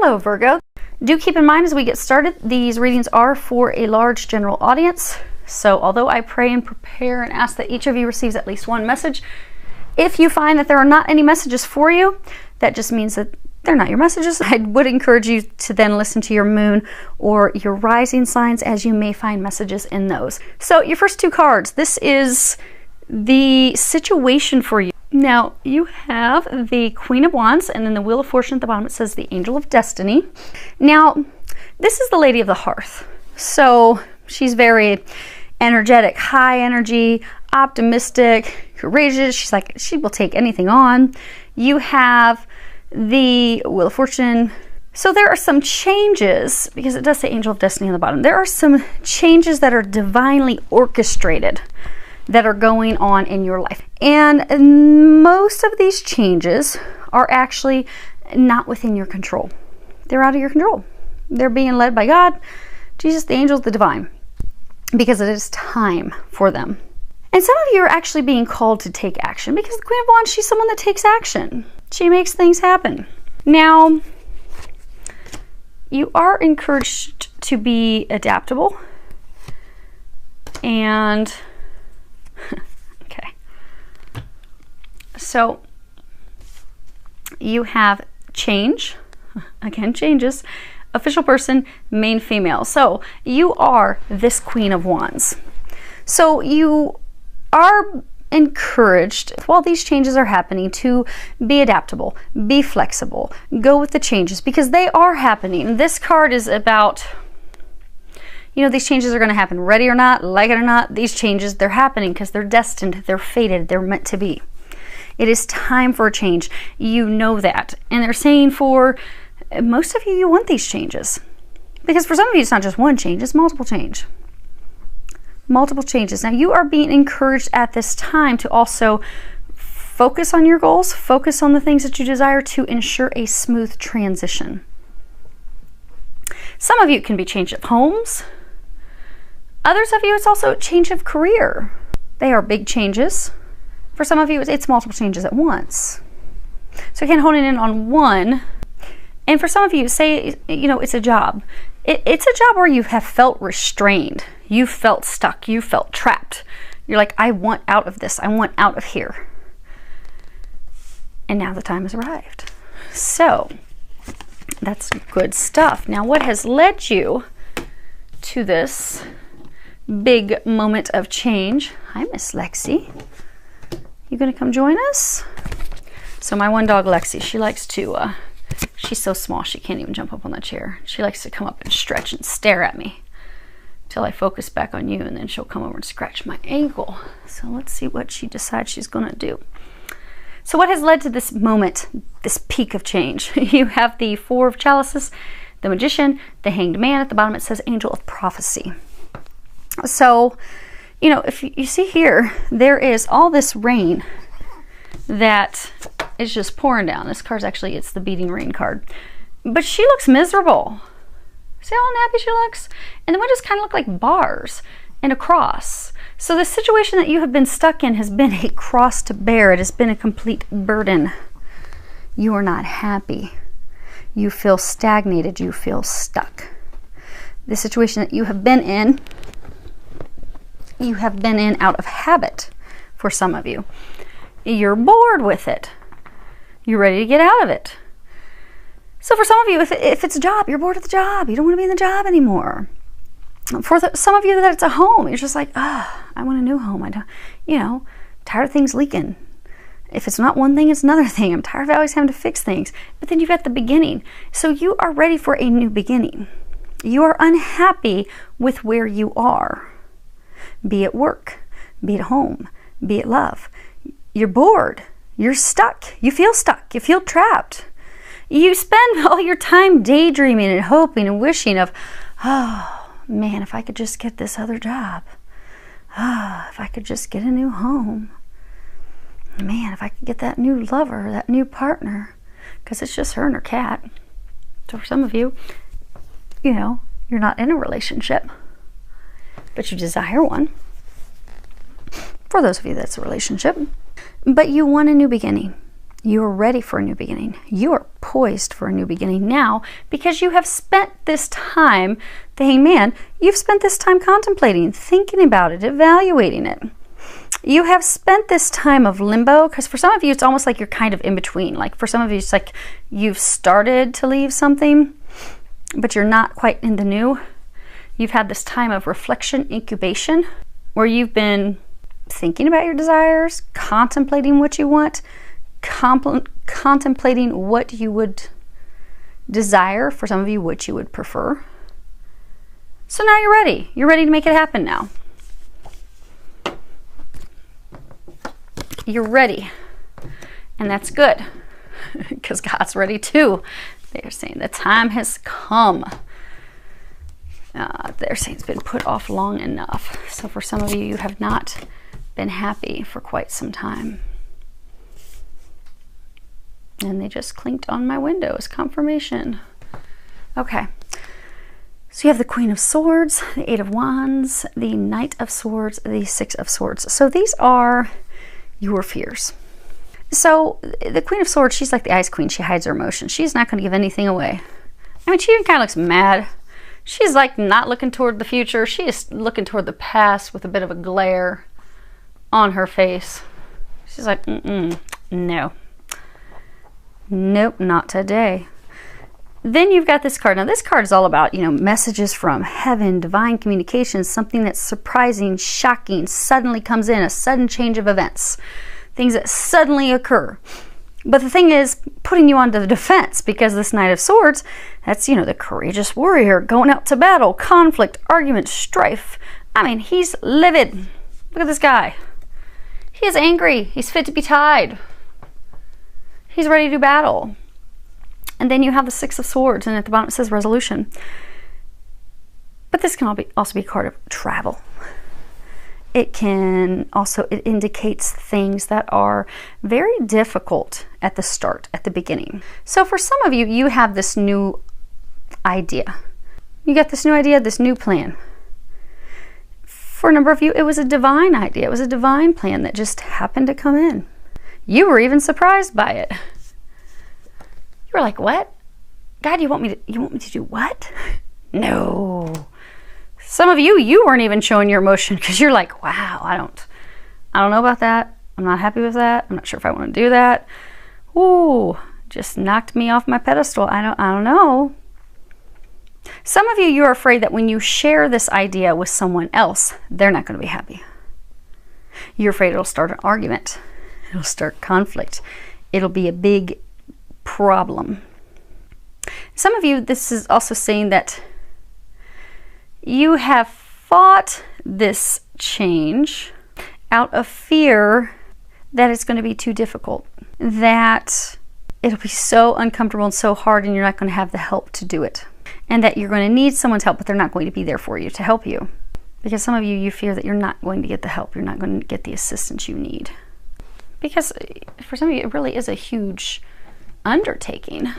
Hello, Virgo. Do keep in mind as we get started, these readings are for a large general audience. So although I pray and prepare and ask that each of you receives at least one message, if you find that there are not any messages for you, that just means that they're not your messages. I would encourage you to then listen to your moon or your rising signs, as you may find messages in those. So your first two cards, this is the situation for you. Now you have the Queen of Wands, and then the Wheel of Fortune at the bottom, it says the Angel of Destiny. Now this is the Lady of the Hearth. So she's very energetic, high energy, optimistic, courageous. She's like, she will take anything on. You have the Wheel of Fortune. So there are some changes, because it does say Angel of Destiny on the bottom. There are some changes that are divinely orchestrated that are going on in your life. And most of these changes are actually not within your control. They're out of your control. They're being led by God, Jesus, the angels, the divine, because it is time for them. And some of you are actually being called to take action, because the Queen of Wands, she's someone that takes action. She makes things happen. Now, you are encouraged to be adaptable. And, okay. So, you have change. Again, changes. Official person, main female. So, you are this Queen of Wands. So, you are encouraged, while these changes are happening, to be adaptable, be flexible, go with the changes, because they are happening. This card is about, you know, these changes are going to happen. Ready or not, like it or not, these changes, they're happening because they're destined, they're fated, they're meant to be. It is time for a change. You know that. And they're saying for most of you, you want these changes. Because for some of you, it's not just one change, it's multiple change. Multiple changes. Now you are being encouraged at this time to also focus on your goals, focus on the things that you desire to ensure a smooth transition. Some of you, it can be change of homes. Others of you, it's also a change of career. They are big changes. For some of you, it's multiple changes at once. So again, honing in on one. And for some of you, say, you know, it's a job. It's a job where you have felt restrained. You felt stuck. You felt trapped. You're like, I want out of this. I want out of here. And now the time has arrived. So that's good stuff. Now, what has led you to this big moment of change? Hi, Miss Lexi. You gonna come join us? So my one dog, Lexi, she likes to, she's so small she can't even jump up on that chair. She likes to come up and stretch and stare at me till I focus back on you, and then she'll come over and scratch my ankle. So let's see what she decides she's gonna do. So what has led to this moment, this peak of change? You have the Four of Chalices, the Magician, the Hanged Man. At the bottom it says Angel of Prophecy. So, you know, if you see here, there is all this rain that is just pouring down. This card's actually, it's the beating rain card. But she looks miserable. See how unhappy she looks? And the windows kind of look like bars and a cross. So the situation that you have been stuck in has been a cross to bear. It has been a complete burden. You are not happy. You feel stagnated. You feel stuck. The situation that you have been in out of habit for some of you. You're bored with it. You're ready to get out of it. So for some of you, if it's a job, you're bored of the job. You don't want to be in the job anymore. For some of you, that it's a home. You're just like, I want a new home. I don't, you know, tired of things leaking. If it's not one thing, it's another thing. I'm tired of always having to fix things. But then you've got the beginning. So you are ready for a new beginning. You are unhappy with where you are. Be it work, be it home, be it love. You're bored. You're stuck. You feel trapped. You spend all your time daydreaming and hoping and wishing of, oh man, if I could just get this other job. Oh, if I could just get a new home. Man, if I could get that new lover, that new partner. Because it's just her and her cat. So for some of you, you know, you're not in a relationship, but you desire one. For those of you that's a relationship. But you want a new beginning. You are ready for a new beginning. You are poised for a new beginning now because you have spent this time, the Hangman, you've spent this time contemplating, thinking about it, evaluating it. You have spent this time of limbo, because for some of you, it's almost like you're kind of in between. Like for some of you, it's like you've started to leave something, but you're not quite in the new. You've had this time of reflection, incubation, where you've been thinking about your desires, contemplating what you want, contemplating what you would desire, for some of you, what you would prefer. So now you're ready. You're ready to make it happen now. You're ready. And that's good because God's ready too. They're saying the time has come. They're saying it's been put off long enough. So for some of you, you have not been happy for quite some time. And they just clinked on my window as confirmation. Okay. So you have the Queen of Swords, the Eight of Wands, the Knight of Swords, the Six of Swords. So these are your fears. So the Queen of Swords, she's like the Ice Queen. She hides her emotions. She's not going to give anything away. I mean, she even kind of looks mad. She's like not looking toward the future. She is looking toward the past with a bit of a glare on her face. She's like, no. Nope, not today. Then you've got this card. Now this card is all about, messages from heaven, divine communications, something that's surprising, shocking, suddenly comes in, a sudden change of events, things that suddenly occur. But the thing is, putting you on the defense, because this Knight of Swords, that's, the courageous warrior going out to battle, conflict, argument, strife. I mean, he's livid. Look at this guy. He is angry. He's fit to be tied. He's ready to battle. And then you have the Six of Swords, and at the bottom it says resolution. But this can also be a card of travel. It indicates things that are very difficult at the start, at the beginning. So for some of you, you have this new idea. You got this new idea, this new plan. For a number of you, it was a divine idea. It was a divine plan that just happened to come in. You were even surprised by it. You were like, what? God, you want me to do what? No. Some of you, you weren't even showing your emotion because you're like, wow, I don't know about that. I'm not happy with that. I'm not sure if I want to do that. Ooh, just knocked me off my pedestal. I don't know. Some of you, you're afraid that when you share this idea with someone else, they're not going to be happy. You're afraid it'll start an argument. It'll start conflict. It'll be a big problem. Some of you, this is also saying that you have fought this change out of fear that it's going to be too difficult, that it'll be so uncomfortable and so hard and you're not going to have the help to do it, and that you're going to need someone's help, but they're not going to be there for you to help you. Because some of you, you fear that you're not going to get the help, you're not going to get the assistance you need. Because for some of you, it really is a huge undertaking.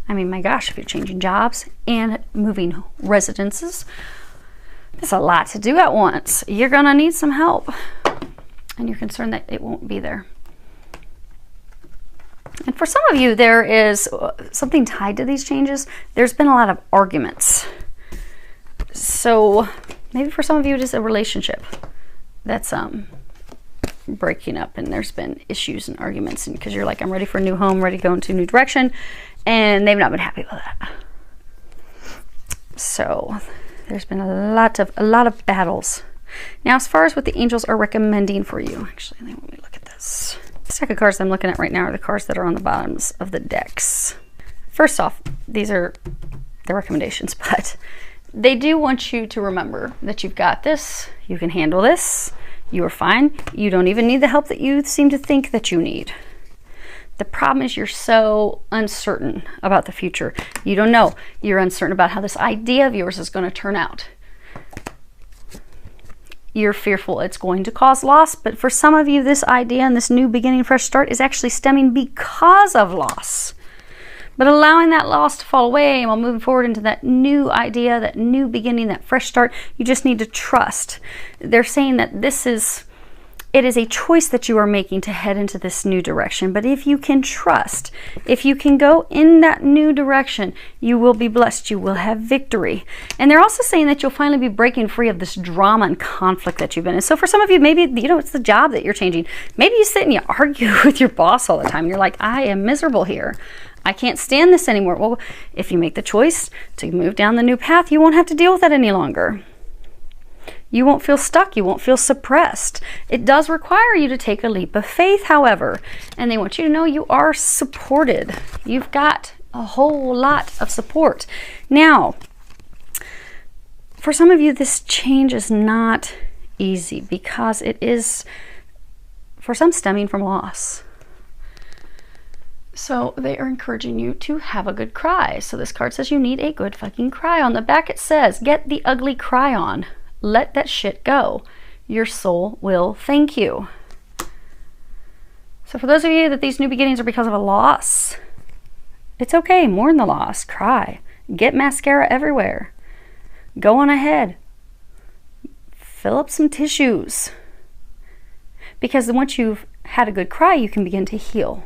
I mean, my gosh, if you're changing jobs and moving residences, there's a lot to do at once. You're going to need some help. And you're concerned that it won't be there. And for some of you, there is something tied to these changes. There's been a lot of arguments. So maybe for some of you, it is a relationship that's breaking up, and there's been issues and arguments, and because you're like, I'm ready for a new home, ready to go into a new direction, and they've not been happy with that. So there's been a lot of battles. Now, as far as what the angels are recommending for you, actually, let me look at this. The stack of cards I'm looking at right now are the cards that are on the bottoms of the decks. First off, these are the recommendations, but they do want you to remember that you've got this, you can handle this, you are fine, you don't even need the help that you seem to think that you need. The problem is you're so uncertain about the future. You don't know. You're uncertain about how this idea of yours is going to turn out. You're fearful it's going to cause loss, but for some of you, this idea and this new beginning, fresh start is actually stemming because of loss. But allowing that loss to fall away and while moving forward into that new idea, that new beginning, that fresh start, you just need to trust. They're saying that this is It is a choice that you are making to head into this new direction. But if you can trust, if you can go in that new direction, you will be blessed. You will have victory. And they're also saying that you'll finally be breaking free of this drama and conflict that you've been in. So for some of you, maybe, you know, it's the job that you're changing. Maybe you sit and you argue with your boss all the time. You're like, I am miserable here. I can't stand this anymore. Well, if you make the choice to move down the new path, you won't have to deal with that any longer. You won't feel stuck. You won't feel suppressed. It does require you to take a leap of faith, however, and they want you to know you are supported. You've got a whole lot of support. Now, for some of you, this change is not easy because it is, for some, stemming from loss. So they are encouraging you to have a good cry. So this card says you need a good fucking cry. On the back it says, get the ugly cry on. Let that shit go. Your soul will thank you. So for those of you that these new beginnings are because of a loss, it's okay. Mourn the loss. Cry. Get mascara everywhere. Go on ahead. Fill up some tissues. Because once you've had a good cry, you can begin to heal.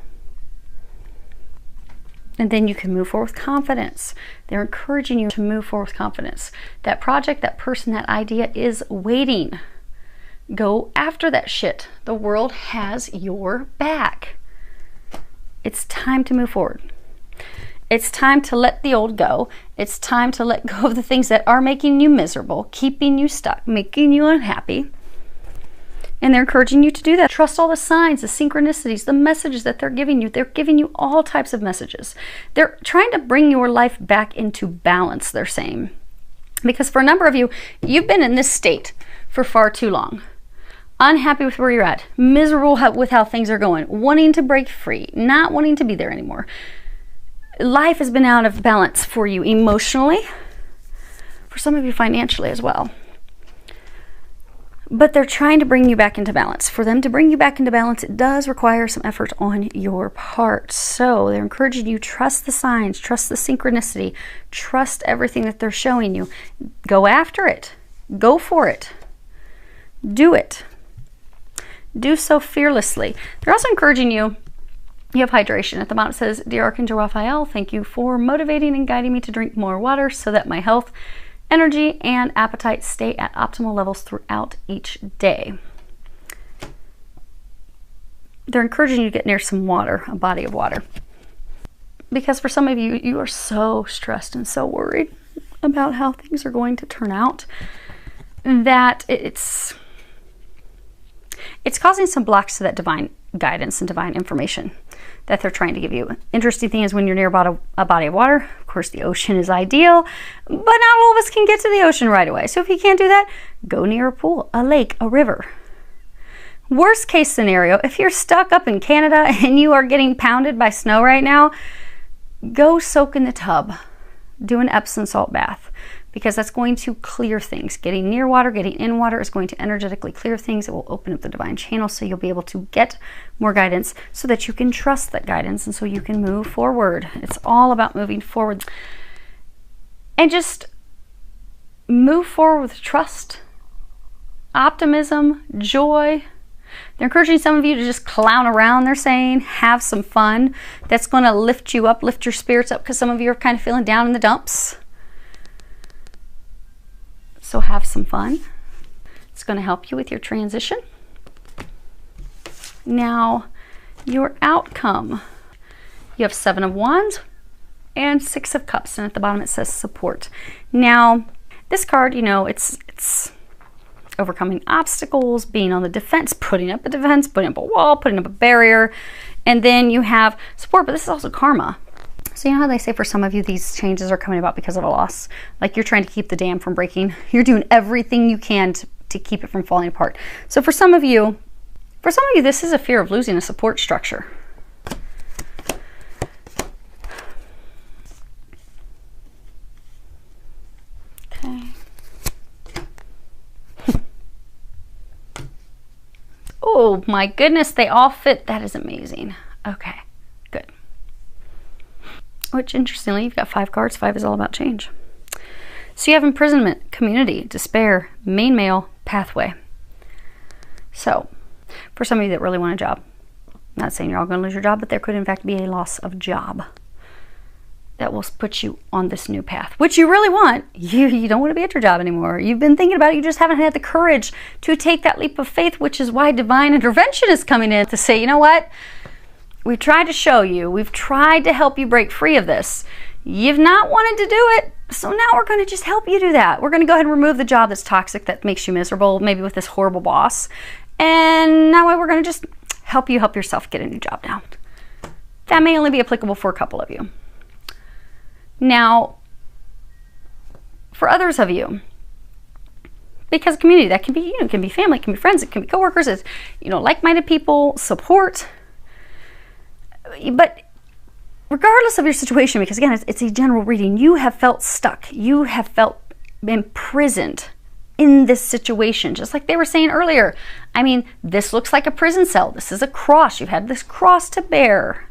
And then you can move forward with confidence. They're encouraging you to move forward with confidence. That project, that person, that idea is waiting. Go after that shit. The world has your back. It's time to move forward. It's time to let the old go. It's time to let go of the things that are making you miserable, keeping you stuck, making you unhappy. And they're encouraging you to do that. Trust all the signs, the synchronicities, the messages that they're giving you. They're giving you all types of messages. They're trying to bring your life back into balance, they're saying. Because for a number of you, you've been in this state for far too long. Unhappy with where you're at, miserable with how things are going, wanting to break free, not wanting to be there anymore. Life has been out of balance for you emotionally, for some of you financially as well. But they're trying to bring you back into balance. For them to bring you back into balance, it does require some effort on your part. So they're encouraging you, trust the signs, trust the synchronicity, trust everything that they're showing you. Go after it. Go for it. Do it. Do so fearlessly. They're also encouraging you, you have hydration. At the bottom it says, Dear Archangel Raphael, thank you for motivating and guiding me to drink more water so that my health, energy, and appetite stay at optimal levels throughout each day. They're encouraging you to get near some water, a body of water. Because for some of you, you are so stressed and so worried about how things are going to turn out that it's causing some blocks to that divine guidance and divine information that they're trying to give you. Interesting thing is when you're near about a body of water, of course the ocean is ideal, but not all of us can get to the ocean right away. So if you can't do that, go near a pool, a lake, a river. Worst case scenario, if you're stuck up in Canada and you are getting pounded by snow right now, go soak in the tub. Do an Epsom salt bath, because that's going to clear things. Getting near water, getting in water is going to energetically clear things. It will open up the divine channel, so you'll be able to get more guidance so that you can trust that guidance and so you can move forward. It's all about moving forward. And just move forward with trust, optimism, joy. They're encouraging some of you to just clown around, they're saying. Have some fun. That's going to lift you up, lift your spirits up, because some of you are kind of feeling down in the dumps. So have some fun. It's going to help you with your transition. Now, your outcome. You have 7 of Wands and 6 of Cups. And at the bottom it says support. Now, this card, you know, it's overcoming obstacles, being on the defense, putting up a defense, putting up a wall, putting up a barrier. And then you have support, but this is also karma. So you know how they say for some of you these changes are coming about because of a loss? Like you're trying to keep the dam from breaking. You're doing everything you can to keep it from falling apart. So for some of you, this is a fear of losing a support structure. Okay. Oh my goodness, they all fit. That is amazing. Okay, good. Which, interestingly, you've got 5 cards. 5 is all about change. So you have imprisonment, community, despair, main male, pathway. So For some of you that really want a job. Not saying you're all going to lose your job, but there could in fact be a loss of job that will put you on this new path, which you really want. You don't want to be at your job anymore. You've been thinking about it. You just haven't had the courage to take that leap of faith, which is why divine intervention is coming in to say, you know what? We've tried to show you. We've tried to help you break free of this. You've not wanted to do it. So now we're going to just help you do that. We're going to go ahead and remove the job that's toxic, that makes you miserable, maybe with this horrible boss. And now we're going to just help you help yourself get a new job now. That may only be applicable for a couple of you. Now, for others of you, because community, that can be, it can be family, it can be friends, it can be coworkers, it's, like-minded people, support. But regardless of your situation, because again, it's a general reading, you have felt stuck. You have felt imprisoned in this situation, just like they were saying earlier. I mean, this looks like a prison cell. This is a cross. You've had this cross to bear.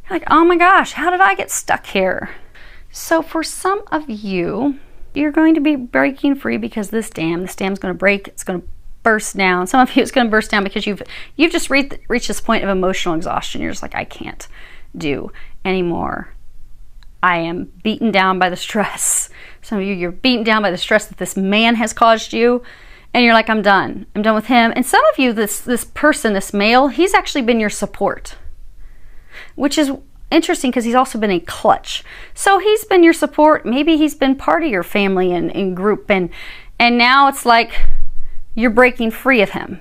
You're like, oh my gosh, how did I get stuck here? So for some of you, you're going to be breaking free because this dam's going to break. It's going to burst down. Some of you, it's going to burst down because you've just reached this point of emotional exhaustion. You're just like, I can't do anymore. I am beaten down by the stress. Some of you, you're beaten down by the stress that this man has caused you. And you're like, I'm done. I'm done with him. And some of you, this person, this male, he's actually been your support. Which is interesting because he's also been a clutch. So he's been your support. Maybe he's been part of your family and group. And now it's like you're breaking free of him.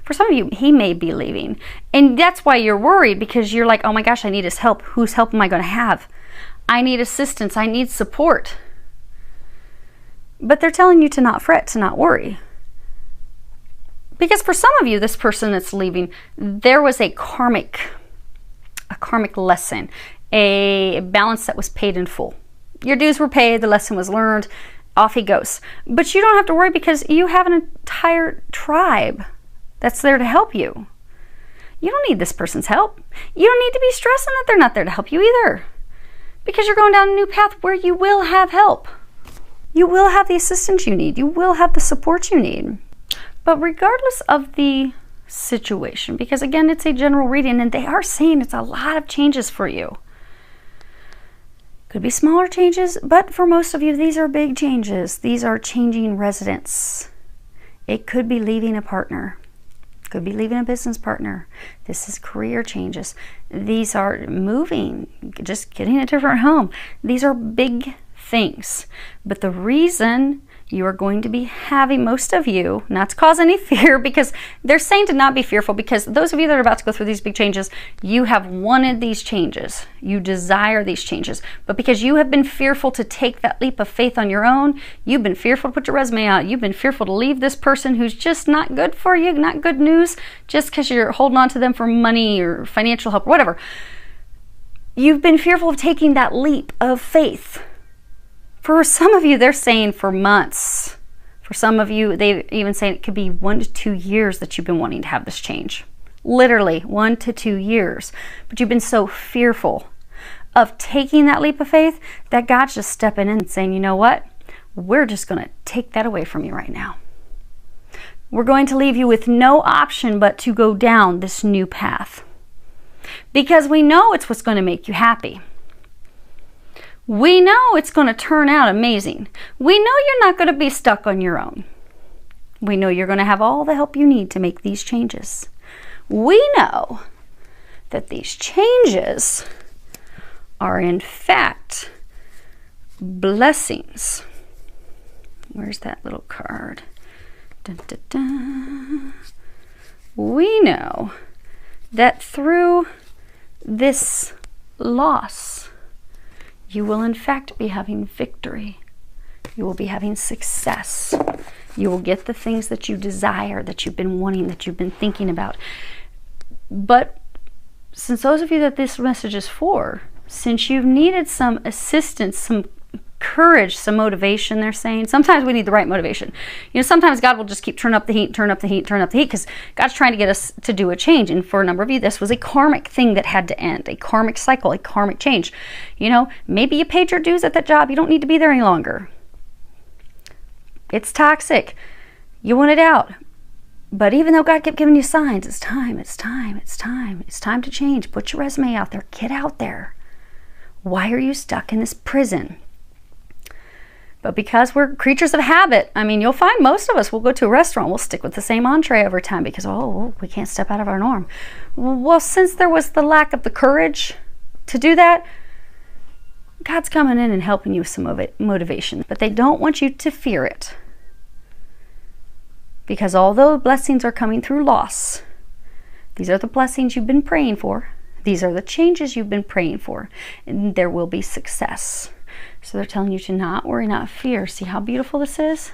For some of you, he may be leaving. And that's why you're worried, because you're like, oh my gosh, I need his help. Whose help am I going to have? I need assistance. I need support. But they're telling you to not fret, to not worry. Because for some of you, this person that's leaving, there was a karmic lesson, a balance that was paid in full. Your dues were paid, the lesson was learned, off he goes. But you don't have to worry because you have an entire tribe that's there to help you. You don't need this person's help. You don't need to be stressing that they're not there to help you either. Because you're going down a new path where you will have help. You will have the assistance you need. You will have the support you need. But regardless of the situation, because again, it's a general reading and they are saying it's a lot of changes for you. Could be smaller changes, but for most of you, these are big changes. These are changing residence. It could be leaving a partner. Could be leaving a business partner. This is career changes. These are moving, just getting a different home. These are big things. But the reason you are going to be having, most of you, not to cause any fear, because they're saying to not be fearful, because those of you that are about to go through these big changes, you have wanted these changes. You desire these changes. But because you have been fearful to take that leap of faith on your own, you've been fearful to put your resume out, you've been fearful to leave this person who's just not good for you, not good news, just because you're holding on to them for money or financial help or whatever. You've been fearful of taking that leap of faith. For some of you, they're saying for months. For some of you, they even say it could be 1 to 2 years that you've been wanting to have this change. Literally 1 to 2 years. But you've been so fearful of taking that leap of faith that God's just stepping in and saying, you know what? We're just going to take that away from you right now. We're going to leave you with no option but to go down this new path. Because we know it's what's going to make you happy. We know it's going to turn out amazing. We know you're not going to be stuck on your own. We know you're going to have all the help you need to make these changes. We know that these changes are in fact blessings. Where's that little card? Dun, dun, dun. We know that through this loss, you will in fact be having victory. You will be having success. You will get the things that you desire, that you've been wanting, that you've been thinking about. But since those of you that this message is for, since you've needed some assistance, some courage, some motivation, they're saying. Sometimes we need the right motivation. Sometimes God will just keep turn up the heat, because God's trying to get us to do a change. And for a number of you, this was a karmic thing that had to end, a karmic cycle, a karmic change. Maybe you paid your dues at that job. You don't need to be there any longer. It's toxic. You want it out. But even though God kept giving you signs, it's time, it's time, it's time. It's time to change. Put your resume out there. Get out there. Why are you stuck in this prison? But because we're creatures of habit, I mean, you'll find most of us will go to a restaurant, we'll stick with the same entree over time because, oh, we can't step out of our norm. Well, since there was the lack of the courage to do that, God's coming in and helping you with some motivation. But they don't want you to fear it. Because although blessings are coming through loss, these are the blessings you've been praying for. These are the changes you've been praying for. And there will be success. So they're telling you to not worry, not fear. See how beautiful this is?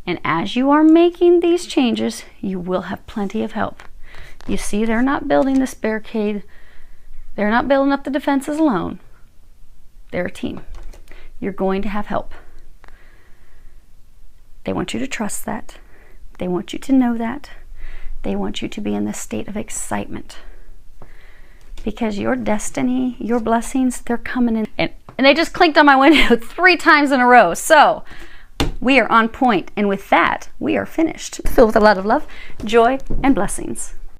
And as you are making these changes, you will have plenty of help. You see, they're not building this barricade. They're not building up the defenses alone. They're a team. You're going to have help. They want you to trust that. They want you to know that. They want you to be in this state of excitement. Because your destiny, your blessings, they're coming in. And they just clinked on my window 3 times in a row. So we are on point. And with that, we are finished. Filled with a lot of love, joy, and blessings.